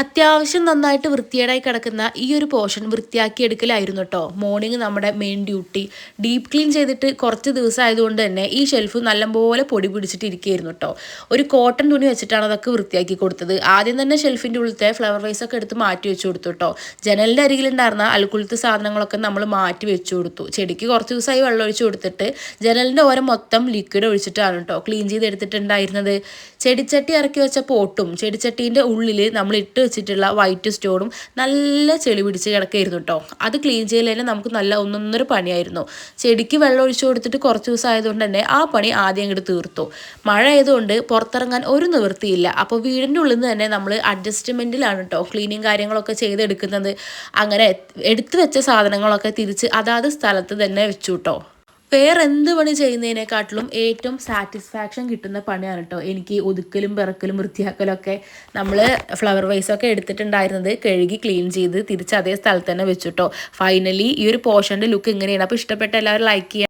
അത്യാവശ്യം നന്നായിട്ട് വൃത്തികേടായി കിടക്കുന്ന ഈ ഒരു പോർഷൻ വൃത്തിയാക്കിയെടുക്കലായിരുന്നു കേട്ടോ മോർണിംഗ് നമ്മുടെ മെയിൻ ഡ്യൂട്ടി. ഡീപ്പ് ക്ലീൻ ചെയ്തിട്ട് കുറച്ച് ദിവസം ആയതുകൊണ്ട് തന്നെ ഈ ഷെൽഫ് നല്ലപോലെ പൊടി പിടിച്ചിട്ട് ഇരിക്കുകയായിരുന്നു കേട്ടോ. ഒരു കോട്ടൺ തുണി വെച്ചിട്ടാണ് അതൊക്കെ വൃത്തിയാക്കി കൊടുത്തത്. ആദ്യം തന്നെ ഷെൽഫിൻ്റെ ഉള്ളിലത്തെ ഫ്ലവർ വൈസൊക്കെ എടുത്ത് മാറ്റി വെച്ച് കൊടുത്തു കേട്ടോ. ജനലിൻ്റെ അരികിലുണ്ടായിരുന്ന അൽക്കുലത്തെ സാധനങ്ങളൊക്കെ നമ്മൾ മാറ്റി വെച്ച് കൊടുത്തു. ചെടിക്ക് കുറച്ച് ദിവസമായി വെള്ളം ഒഴിച്ച് കൊടുത്തിട്ട് ജനലിൻ്റെ ഓരം മൊത്തം ലിക്വിഡ് ഒഴിച്ചിട്ടാണ് കേട്ടോ ക്ലീൻ ചെയ്തെടുത്തിട്ടുണ്ടായിരുന്നത്. ചെടിച്ചട്ടി ഇറക്കി വെച്ച പോട്ടും ചെടിച്ചട്ടീൻ്റെ ഉള്ളിൽ നമ്മൾ ഇട്ട് വെച്ചിട്ടുള്ള വൈറ്റ് സ്റ്റോണും നല്ല ചെളി പിടിച്ച് കിടക്കായിരുന്നു കേട്ടോ. അത് ക്ലീൻ ചെയ്യൽ തന്നെ നമുക്ക് നല്ല ഒന്നൊന്നര പണിയായിരുന്നു. ചെടിക്ക് വെള്ളം ഒഴിച്ചു കൊടുത്തിട്ട് കുറച്ച് ദിവസം ആയതുകൊണ്ട് തന്നെ ആ പണി ആദ്യം അങ്ങോട്ട് തീർത്തു. മഴ ആയതുകൊണ്ട് പുറത്തിറങ്ങാൻ ഒരു നിവൃത്തിയില്ല. അപ്പോൾ വീടിൻ്റെ ഉള്ളിൽ നിന്ന് തന്നെ നമ്മൾ അഡ്ജസ്റ്റ്മെൻറ്റിലാണ് കേട്ടോ ക്ലീനിങ് കാര്യങ്ങളൊക്കെ ചെയ്തെടുക്കുന്നത്. അങ്ങനെ എടുത്തു വെച്ച സാധനങ്ങളൊക്കെ തിരിച്ച് അതാത് സ്ഥലത്ത് തന്നെ വെച്ചു കേട്ടോ. വേറെ എന്ത് പണി ചെയ്യുന്നതിനെക്കാട്ടിലും ഏറ്റവും സാറ്റിസ്ഫാക്ഷൻ കിട്ടുന്ന പണിയാണ് കേട്ടോ എനിക്ക് ഒതുക്കലും പിറക്കലും വൃത്തിയാക്കലും ഒക്കെ. നമ്മൾ ഫ്ലവർ വൈസൊക്കെ എടുത്തിട്ടുണ്ടായിരുന്നത് കഴുകി ക്ലീൻ ചെയ്ത് തിരിച്ച് അതേ സ്ഥലത്ത് തന്നെ വെച്ചു കേട്ടോ. ഫൈനലി ഈ ഒരു പോർഷൻ്റെ ലുക്ക് ഇങ്ങനെയാണ്. അപ്പോൾ ഇഷ്ടപ്പെട്ട എല്ലാവരും ലൈക്ക് ചെയ്യുക.